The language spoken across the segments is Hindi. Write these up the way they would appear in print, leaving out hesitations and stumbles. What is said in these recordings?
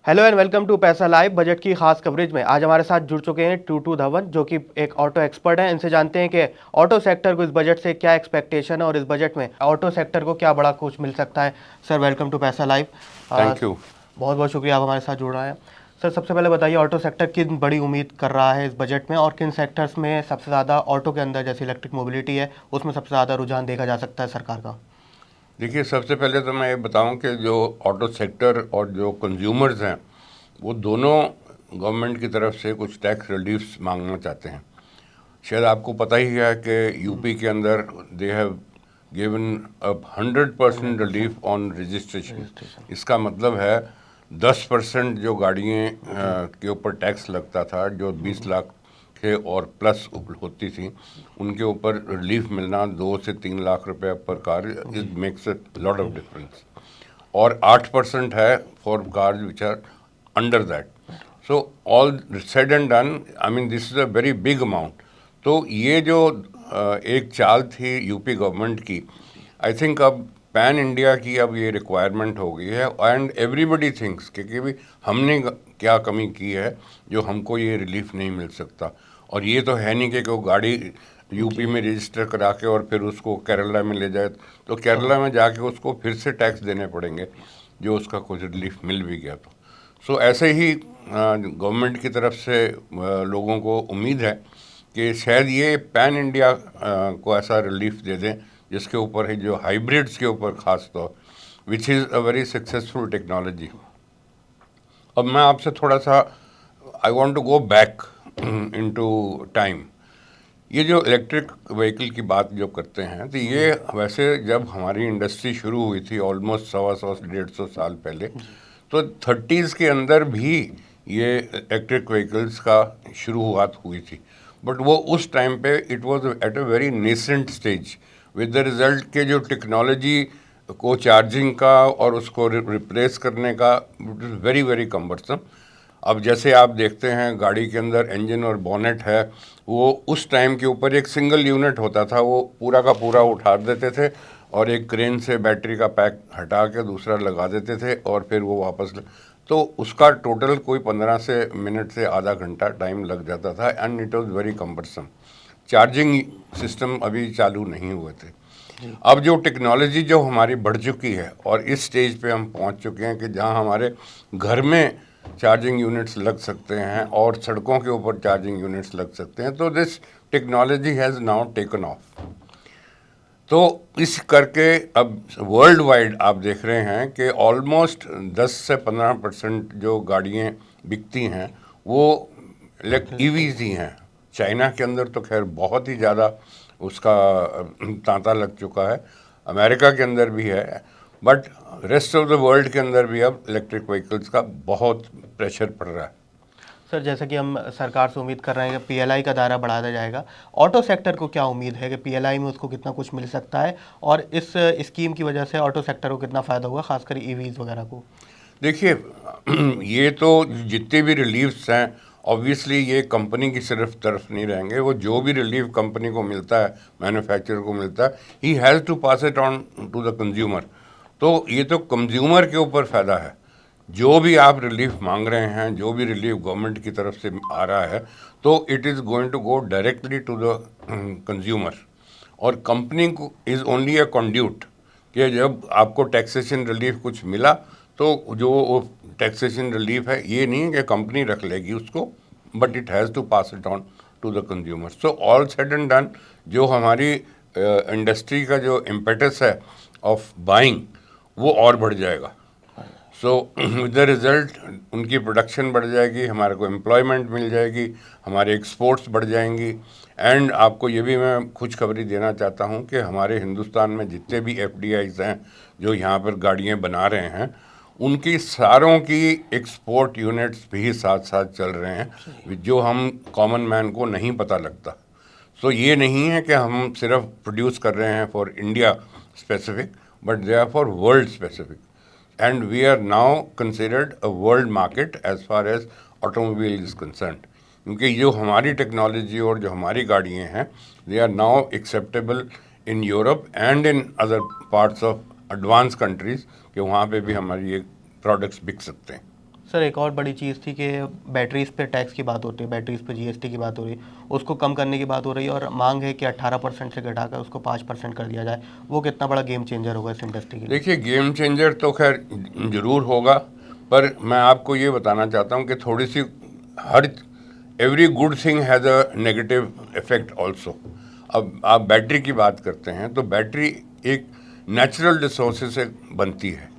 हेलो एंड वेलकम टू पैसा लाइव। बजट की खास कवरेज में आज हमारे साथ जुड़ चुके हैं टूटू धवन, जो कि एक ऑटो एक्सपर्ट हैं। इनसे जानते हैं कि ऑटो सेक्टर को इस बजट से क्या एक्सपेक्टेशन है और इस बजट में ऑटो सेक्टर को क्या बड़ा कुछ मिल सकता है। सर वेलकम टू पैसा लाइव। Thank you. बहुत बहुत शुक्रिया आप हमारे साथ जुड़ रहे हैं। सर सबसे पहले बताइए, ऑटो सेक्टर किन बड़ी उम्मीद कर रहा है इस बजट में, और किन सेक्टर्स में सबसे ज़्यादा ऑटो के अंदर जैसे इलेक्ट्रिक मोबिलिटी है उसमें सबसे ज़्यादा रुझान देखा जा सकता है सरकार का। देखिए, सबसे पहले तो मैं ये बताऊं कि जो ऑटो सेक्टर और जो कंज्यूमर्स हैं वो दोनों गवर्नमेंट की तरफ से कुछ टैक्स रिलीफ्स मांगना चाहते हैं। शायद आपको पता ही है कि यूपी के अंदर they have given a 100% relief on registration. Registration. इसका मतलब है 10% जो गाड़ियाँ के ऊपर टैक्स लगता था, जो 20 लाख थे और प्लस होती थी, उनके ऊपर रिलीफ मिलना 2 से 3 लाख रुपए पर car is makes a lot of difference. और 8% है for cars which are under that. So all said and done, I mean this is a very big amount. तो ये जो एक चाल थी यूपी गवर्नमेंट की, आई थिंक अब पैन इंडिया की अब ये रिक्वायरमेंट हो गई है। एंड एवरीबडी थिंक्स कि भी हमने क्या कमी की है जो हमको ये रिलीफ नहीं मिल सकता। और ये तो है नहीं कि वो गाड़ी यूपी में रजिस्टर करा के और फिर उसको केरला में ले जाए, तो केरला में जाके उसको फिर से टैक्स देने पड़ेंगे जो उसका कुछ रिलीफ मिल भी गया तो। सो ऐसे ही गवर्नमेंट की तरफ से लोगों को उम्मीद है कि शायद ये पैन इंडिया को ऐसा रिलीफ दे दें जिसके ऊपर है जो हाइब्रिड्स के ऊपर खास तौर, which is a very successful technology. अब मैं आपसे थोड़ा सा, I want to go back into time. ये जो इलेक्ट्रिक व्हीकल की बात जो करते हैं, तो ये वैसे जब हमारी इंडस्ट्री शुरू हुई थी ऑलमोस्ट 100 से 150 साल पहले, तो 30s के अंदर भी ये इलेक्ट्रिक व्हीकल्स का शुरुआत हुई थी। बट वो उस टाइम पे it was at a very nascent stage, with the result के जो टेक्नोलॉजी को चार्जिंग का और उसको रिप्लेस करने का, it is very very cumbersome. अब जैसे आप देखते हैं गाड़ी के अंदर इंजन और बॉनेट है, वो उस टाइम के ऊपर एक सिंगल यूनिट होता था, वो पूरा का पूरा उठा देते थे और एक क्रेन से बैटरी का पैक हटा के दूसरा लगा देते थे और फिर वो वापस तो उसका टोटल कोई 15 से मिनट से आधा घंटा टाइम लग जाता था। And it was very cumbersome. Charging system अभी चालू नहीं हुए थे। अब जो टेक्नोलॉजी जो हमारी बढ़ चुकी है और इस स्टेज पे हम पहुंच चुके हैं कि जहां हमारे घर में चार्जिंग यूनिट्स लग सकते हैं और सड़कों के ऊपर चार्जिंग यूनिट्स लग सकते हैं, तो this technology has now taken of. तो इस करके अब वर्ल्ड वाइड आप देख रहे हैं कि ऑलमोस्ट 10 से 15% जो गाड़ियाँ बिकती हैं वो ईवीज ही हैं। चाइना के अंदर तो खैर बहुत ही ज़्यादा उसका तांता लग चुका है, अमेरिका के अंदर भी है, but rest of the world के अंदर भी अब इलेक्ट्रिक व्हीकल्स का बहुत प्रेशर पड़ रहा है। सर जैसा कि हम सरकार से उम्मीद कर रहे हैं कि पीएलआई का दायरा बढ़ाया जाएगा, ऑटो सेक्टर को क्या उम्मीद है कि पीएलआई में उसको कितना कुछ मिल सकता है, और इस स्कीम की वजह से ऑटो सेक्टर को कितना फ़ायदा होगा, खासकर ईवीज वगैरह को। देखिए, ये तो जितने भी रिलीफ्स हैं, ऑब्वियसली ये कंपनी की सिर्फ तरफ नहीं रहेंगे। वो जो भी रिलीफ कंपनी को मिलता है, मैन्युफैक्चरर को मिलता है, he has to pass it on to the consumer. तो ये तो कंज्यूमर के ऊपर फ़ायदा है। जो भी आप रिलीफ मांग रहे हैं, जो भी रिलीफ गवर्नमेंट की तरफ से आ रहा है, तो it is going to go directly to the consumer. और कंपनी को इज़ ओनली अ कंड्यूट कि जब आपको टैक्सेशन रिलीफ कुछ मिला, तो जो वो टैक्सेशन रिलीफ है, ये नहीं है कि कंपनी रख लेगी उसको, but it has to pass it on to the consumer. So all said and done, जो हमारी इंडस्ट्री का जो इम्पेटस है ऑफ बाइंग, वो और बढ़ जाएगा। सो विद द रिज़ल्ट उनकी प्रोडक्शन बढ़ जाएगी, हमारे को एम्प्लॉयमेंट मिल जाएगी, हमारे एक्सपोर्ट्स बढ़ जाएंगी। एंड आपको ये भी मैं खुशखबरी देना चाहता हूँ कि हमारे हिंदुस्तान में जितने भी एफडीआईज हैं जो यहाँ पर गाड़ियाँ बना रहे हैं, उनकी सारों की एक्सपोर्ट यूनिट्स भी साथ साथ चल रहे हैं, जो हम कॉमन मैन को नहीं पता लगता। सो ये नहीं है कि हम सिर्फ प्रोड्यूस कर रहे हैं for India specific, but they are for world specific. And we are now considered a world market as far as automobile is concerned, क्योंकि जो हमारी टेक्नोलॉजी और जो हमारी गाड़ियाँ हैं, they are now acceptable in Europe and in other parts of advance countries, कि वहाँ पे भी हमारी ये प्रोडक्ट्स बिक सकते हैं। सर एक और बड़ी चीज़ थी कि बैटरीज पे टैक्स की बात होती है, बैटरीज पे जीएसटी की बात हो रही है, उसको कम करने की बात हो रही है और मांग है कि 18% से घटाकर उसको 5% कर दिया जाए। वो कितना बड़ा गेम चेंजर होगा इस इंडस्ट्री के लिए? देखिए, गेम चेंजर तो खैर जरूर होगा, पर मैं आपको ये बताना चाहता हूँ कि थोड़ी सी हर every good thing has a negative effect also. अब आप बैटरी की बात करते हैं तो बैटरी एक नेचुरल रिसोर्सेज से बनती है।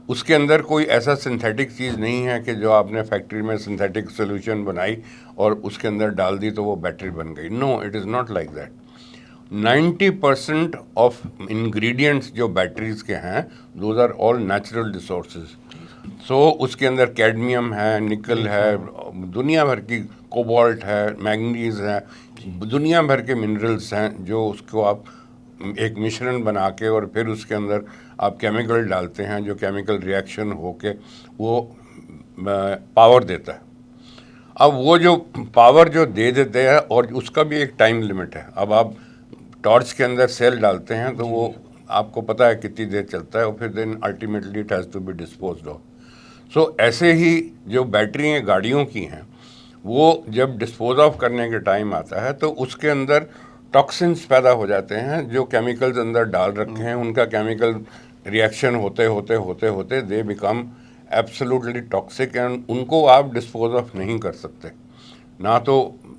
उसके अंदर कोई ऐसा सिंथेटिक चीज़ नहीं है कि जो आपने फैक्ट्री में सिंथेटिक सोल्यूशन बनाई और उसके अंदर डाल दी तो वो बैटरी बन गई। No, it is not like that. 90% of ingredients जो बैटरीज के हैं, those are all natural resources. So उसके अंदर कैडमियम है, निकल है, दुनिया भर की कोबाल्ट है, मैंगनीज है, दुनिया भर के मिनरल्स हैं जो उसको आप एक मिश्रण बना के और फिर उसके अंदर आप केमिकल डालते हैं जो केमिकल रिएक्शन होके वो पावर देता है। अब वो जो पावर जो दे देते हैं और उसका भी एक टाइम लिमिट है। अब आप टॉर्च के अंदर सेल डालते हैं तो वो आपको पता है कितनी देर चलता है और फिर then ultimately it has to be disposed of. So ऐसे ही जो बैटरी गाड़ियों की हैं वो जब डिस्पोज ऑफ करने के टाइम आता है तो उसके अंदर टॉक्सिन्स पैदा हो जाते हैं जो केमिकल्स अंदर डाल रखे हैं, उनका केमिकल रिएक्शन होते होते होते होते they become absolutely toxic and उनको आप डिस्पोज ऑफ नहीं कर सकते। ना तो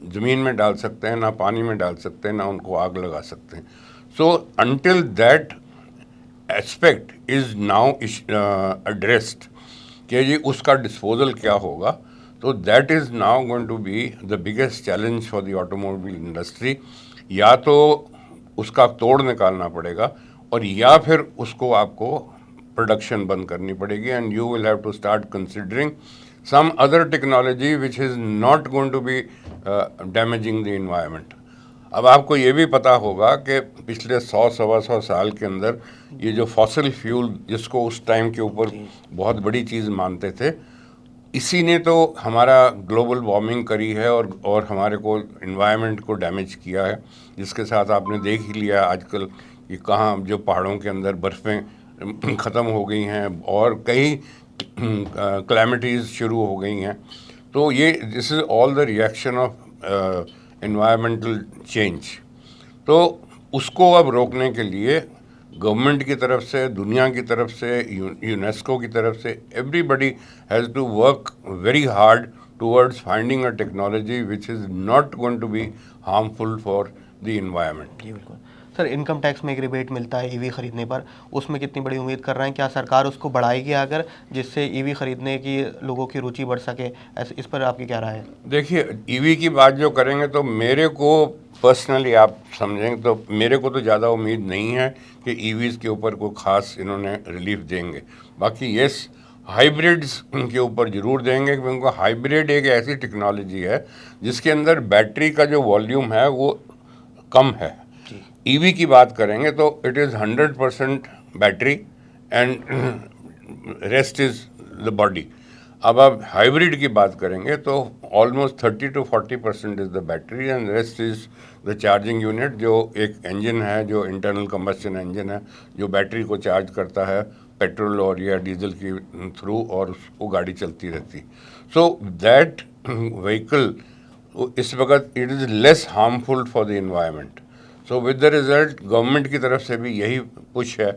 ज़मीन में डाल सकते हैं, ना पानी में डाल सकते हैं, ना उनको आग लगा सकते हैं। So until that aspect is now addressed कि जी उसका डिस्पोजल क्या होगा, तो that is now going to be the biggest challenge for the automobile industry. या तो उसका तोड़ निकालना पड़ेगा और या फिर उसको आपको प्रोडक्शन बंद करनी पड़ेगी and you will have to start considering some other technology which is not going to be damaging the environment। अब आपको ये भी पता होगा कि पिछले 100 सवा 100 साल के अंदर ये जो फॉसिल फ्यूल जिसको उस टाइम के ऊपर बहुत बड़ी चीज़ मानते थे, इसी ने तो हमारा ग्लोबल वार्मिंग करी है और हमारे को इन्वायरमेंट को डैमेज किया है, जिसके साथ आपने देख ही लिया आजकल कि कहाँ जो पहाड़ों के अंदर बर्फ़ें ख़त्म हो गई हैं और कई क्लैमिटीज़ शुरू हो गई हैं। तो ये this is all the reaction of environmental change. तो उसको अब रोकने के लिए गवर्नमेंट की तरफ से, दुनिया की तरफ से, यूनेस्को की तरफ से everybody has to work very hard towards finding a technology which is not going to be harmful for the environment. जी बिल्कुल। सर इनकम टैक्स में एक रिबेट मिलता है ईवी खरीदने पर, उसमें कितनी बड़ी उम्मीद कर रहे हैं? क्या सरकार उसको बढ़ाएगी अगर, जिससे ईवी खरीदने की लोगों की रुचि बढ़ सके? इस पर आपकी क्या राय है? देखिए, ईवी की बात जो करेंगे तो मेरे को पर्सनली आप समझेंगे तो मेरे को तो ज़्यादा उम्मीद नहीं है कि ईवीज़ के ऊपर कोई ख़ास इन्होंने रिलीफ देंगे। बाकी यस, हाइब्रिड्स के ऊपर ज़रूर देंगे क्योंकि हाइब्रिड एक ऐसी टेक्नोलॉजी है जिसके अंदर बैटरी का जो वॉल्यूम है वो कम है। ईवी की बात करेंगे तो it is 100% battery and rest is the body. अब आप हाइब्रिड की बात करेंगे तो almost 30 to 40% is the battery and rest is the charging unit, जो एक इंजन है, जो इंटरनल कंबस्शन इंजन है, जो बैटरी को चार्ज करता है पेट्रोल और या डीजल के थ्रू और वो गाड़ी चलती रहती। सो दैट व्हीकल इस वक्त it is less harmful for the environment. So with the result government की तरफ से भी यही पुश है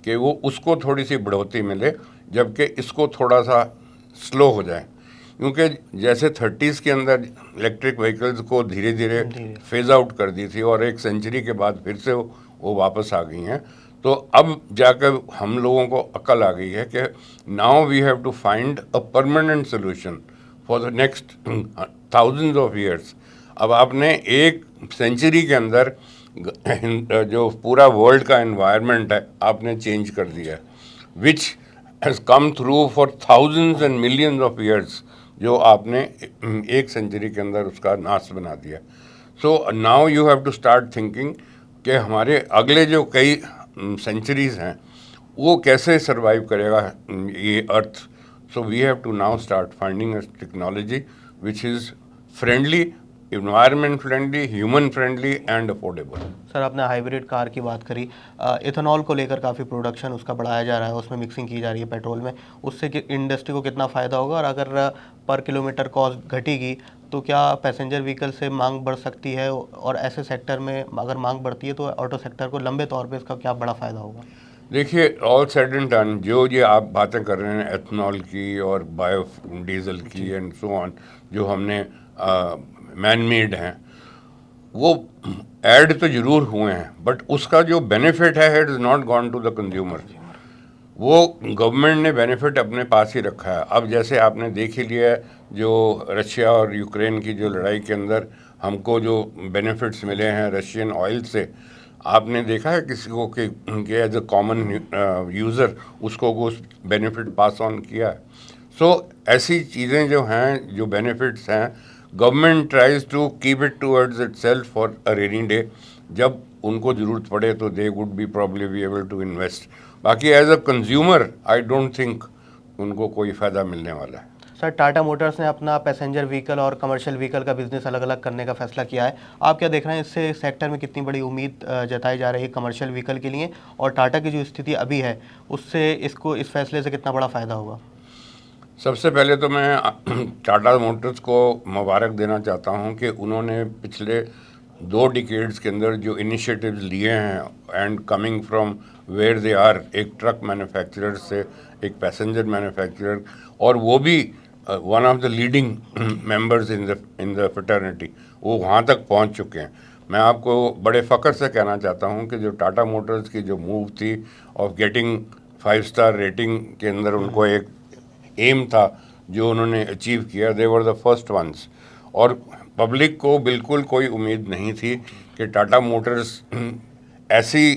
कि वो उसको थोड़ी सी बढ़ोतरी मिले जबकि इसको थोड़ा सा स्लो हो जाए, क्योंकि जैसे 30s के अंदर इलेक्ट्रिक व्हीकल्स को धीरे धीरे फेज आउट कर दी थी और एक सेंचुरी के बाद फिर से वो वापस आ गई हैं। तो अब जाकर हम लोगों को अक्ल आ गई है कि now we have to find a permanent solution for the next thousands of years. अब आपने एक सेंचुरी के अंदर जो पूरा वर्ल्ड का एनवायरनमेंट है आपने चेंज कर दिया है, which has come through for thousands and millions of years, जो आपने एक सेंचुरी के अंदर उसका नाश बना दिया। So now you have to start thinking कि हमारे अगले जो कई सेंचुरीज हैं वो कैसे सरवाइव करेगा ये earth. So we have to now start finding a technology which is friendly environment friendly, human friendly and affordable. Sir आपने हाइब्रिड कार की बात करी, इथेनॉल को लेकर काफ़ी प्रोडक्शन उसका बढ़ाया जा रहा है, उसमें मिक्सिंग की जा रही है पेट्रोल में, उससे कि इंडस्ट्री को कितना फ़ायदा होगा, और अगर पर किलोमीटर कॉस्ट घटेगी तो क्या पैसेंजर व्हीकल से मांग बढ़ सकती है, और ऐसे सेक्टर में अगर मांग बढ़ती है तो ऑटो सेक्टर को लंबे तौर पे इसका क्या बड़ा फ़ायदा होगा? देखिए, ऑल सेड एंड डन, जो ये आप बातें कर रहे हैं एथनॉल की और बायो डीजल की एंड सो ऑन, जो हमने मैन मेड हैं, वो ऐड तो जरूर हुए हैं, बट उसका जो बेनिफिट है it is not gone to the consumer. वो गवर्नमेंट ने बेनिफिट अपने पास ही रखा है। अब जैसे आपने देख ही लिया है, जो रशिया और यूक्रेन की जो लड़ाई के अंदर हमको जो बेनिफिट्स मिले हैं रशियन ऑयल से, आपने देखा है किसी को कि एज अ कॉमन यूज़र उसको उस बेनिफिट पास ऑन किया है? सो ऐसी चीज़ें जो हैं, जो बेनिफिट्स हैं, government tries to keep it towards itself for a rainy day. जब उनको ज़रूरत पड़े तो they would be probably be able to invest. बाकी as a consumer I don't think उनको कोई फ़ायदा मिलने वाला है। सर टाटा मोटर्स ने अपना पैसेंजर व्हीकल और कमर्शियल व्हीकल का बिजनेस अलग अलग करने का फैसला किया है, आप क्या देख रहे हैं इससे सेक्टर में कितनी बड़ी उम्मीद जताई जा रही है कमर्शियल व्हीकल के लिए, और टाटा की जो स्थिति अभी है उससे इसको इस फैसले से कितना बड़ा फ़ायदा होगा? सबसे पहले तो मैं टाटा मोटर्स को मुबारक देना चाहता हूं कि उन्होंने पिछले 2 डिकेड्स के अंदर जो इनिशिएटिव्स लिए हैं and coming from where they are, एक ट्रक मैन्युफैक्चरर से एक पैसेंजर मैन्युफैक्चरर, और वो भी one of the leading members in the fraternity, वो वहाँ तक पहुँच चुके हैं। मैं आपको बड़े फ़ख्र से कहना चाहता हूँ कि जो टाटा मोटर्स की जो मूव थी ऑफ गेटिंग 5 स्टार रेटिंग के अंदर उनको एक एम था जो उन्होंने अचीव किया, दे वर द फर्स्ट वंस। और पब्लिक को बिल्कुल कोई उम्मीद नहीं थी कि टाटा मोटर्स ऐसी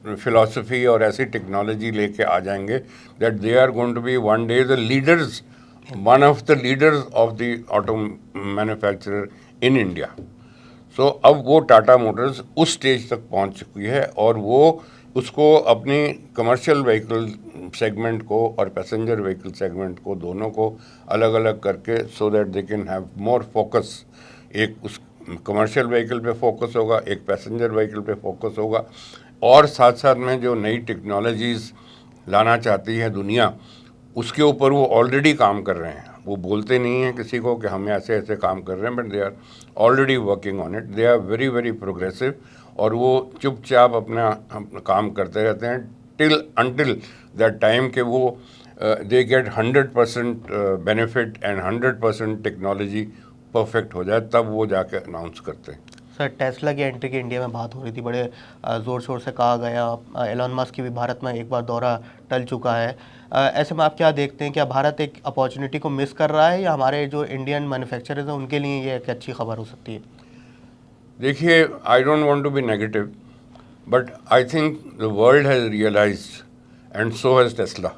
फिलॉसफी और ऐसी टेक्नोलॉजी लेके आ जाएंगे that they are going to be one day the leaders, one of the leaders of the auto manufacturer in India. So अब वो टाटा मोटर्स उस स्टेज तक पहुंच चुकी है और वो उसको अपनी कमर्शियल व्हीकल सेगमेंट को और पैसेंजर व्हीकल सेगमेंट को, दोनों को अलग अलग करके, so that they can have more focus. एक उस कमर्शियल व्हीकल पे फोकस होगा, एक पैसेंजर व्हीकल पे फोकस होगा, और साथ साथ में जो नई टेक्नोलॉजीज़ लाना चाहती है दुनिया, उसके ऊपर वो ऑलरेडी काम कर रहे हैं। वो बोलते नहीं हैं किसी को कि हम ऐसे ऐसे काम कर रहे हैं, but they are already working on it, they are very very progressive, और वो चुपचाप अपना काम करते रहते हैं टिल अनटिल दैट टाइम कि वो they get 100% benefit and 100% technology perfect हो जाए, तब वो जाके अनाउंस करते हैं। सर टेस्ला की एंट्री की इंडिया में बात हो रही थी, बड़े ज़ोर शोर से कहा गया, एलॉन मस्क की भी भारत में एक बार दौरा टल चुका है, ऐसे में आप क्या देखते हैं, क्या भारत एक अपॉर्चुनिटी को मिस कर रहा है, या हमारे जो इंडियन मैन्युफैक्चरर्स हैं उनके लिए ये एक अच्छी खबर हो सकती है? देखिए, I don't want to be negative, but I think the world has realised and so has Tesla.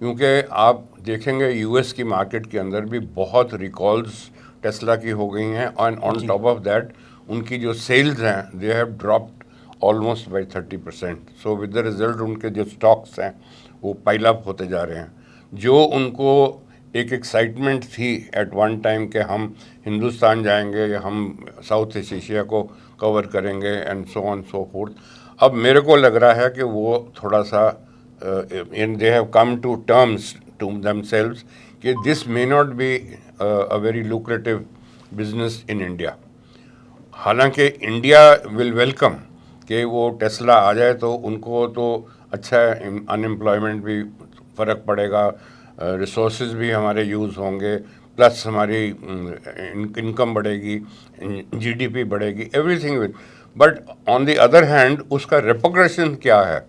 क्योंकि आप देखेंगे यूएस की मार्केट के अंदर भी बहुत रिकॉल्स टेस्ला की हो गई हैं, and on top of that उनकी जो सेल्स हैं they have dropped almost by 30%। So with the result उनके जो स्टॉक्स हैं वो पाइल अप होते जा रहे हैं। जो उनको एक एक्साइटमेंट थी एट वन टाइम कि हम हिंदुस्तान जाएंगे या हम साउथ ईस्ट एशिया को कवर करेंगे and so on so fourth, अब मेरे को लग रहा है कि वो थोड़ा सा and they have come to terms to themselves कि this may not be a very lucrative business in India। हालांकि इंडिया विल वेलकम कि वो टेस्ला आ जाए, तो उनको तो अच्छा अनएम्प्लॉयमेंट भी फ़र्क पड़ेगा, रिसोर्सेज भी हमारे यूज़ होंगे, प्लस हमारी इनकम बढ़ेगी, जीडीपी बढ़ेगी, everything will. But on the other hand उसका रिपोर्टेशन क्या है,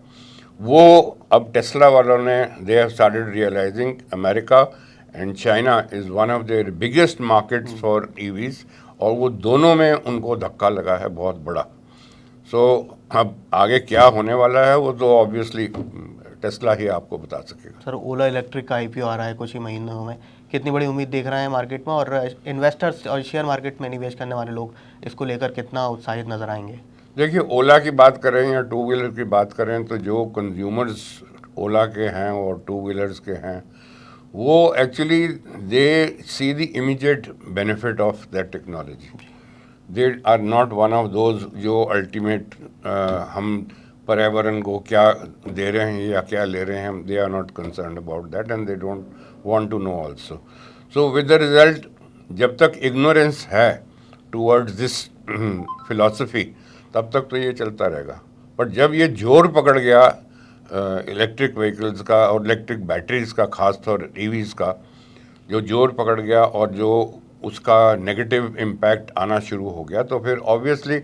वो अब टेस्ला वालों ने they have started realising America and China is one of their biggest markets for EVs, और वो दोनों में उनको धक्का लगा है बहुत बड़ा। सो अब आगे क्या होने वाला है वो तो ऑब्वियसली टेस्ला ही आपको बता सकेगा। सर ओला इलेक्ट्रिक का आईपीओ आ रहा है कुछ ही महीनों में, कितनी बड़ी उम्मीद देख रहे हैं मार्केट में, और इन्वेस्टर्स और शेयर मार्केट में निवेश करने वाले लोग इसको लेकर कितना उत्साहित नजर आएंगे? देखिए, ओला की बात करें या टू व्हीलर की बात करें, तो जो कंज्यूमर्स ओला के हैं और टू व्हीलर्स के हैं, वो actually they see the immediate benefit of that technology. They are not one of those जो अल्टीमेट हम पर्यावरण को क्या दे रहे हैं या क्या ले रहे हैं, they are not concern about that and they don't want to know also. So with the result, जब तक इग्नोरेंस है टूवर्ड्स दिस फिलॉसफी, तब तक तो ये चलता रहेगा। पर जब ये जोर पकड़ गया इलेक्ट्रिक व्हीकल्स का और इलेक्ट्रिक बैटरीज का, खासतौर ईवीज़ का जो जोर पकड़ गया और जो उसका नेगेटिव इम्पैक्ट आना शुरू हो गया, तो फिर ऑब्वियसली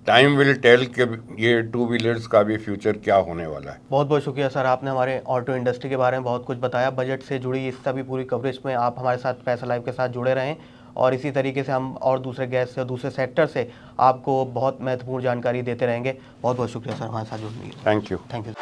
टाइम विल टेल कि ये टू व्हीलर्स का भी फ्यूचर क्या होने वाला है। बहुत बहुत शुक्रिया सर, आपने हमारे ऑटो इंडस्ट्री के बारे में बहुत कुछ बताया। बजट से जुड़ी इस सभी पूरी कवरेज में आप हमारे साथ पैसा लाइव के साथ जुड़े रहें और इसी तरीके से हम और दूसरे गैस से और दूसरे सेक्टर से आपको बहुत महत्वपूर्ण जानकारी देते रहेंगे। बहुत बहुत शुक्रिया सर हमारे साथ जुड़ने के लिए। Thank you. Thank you.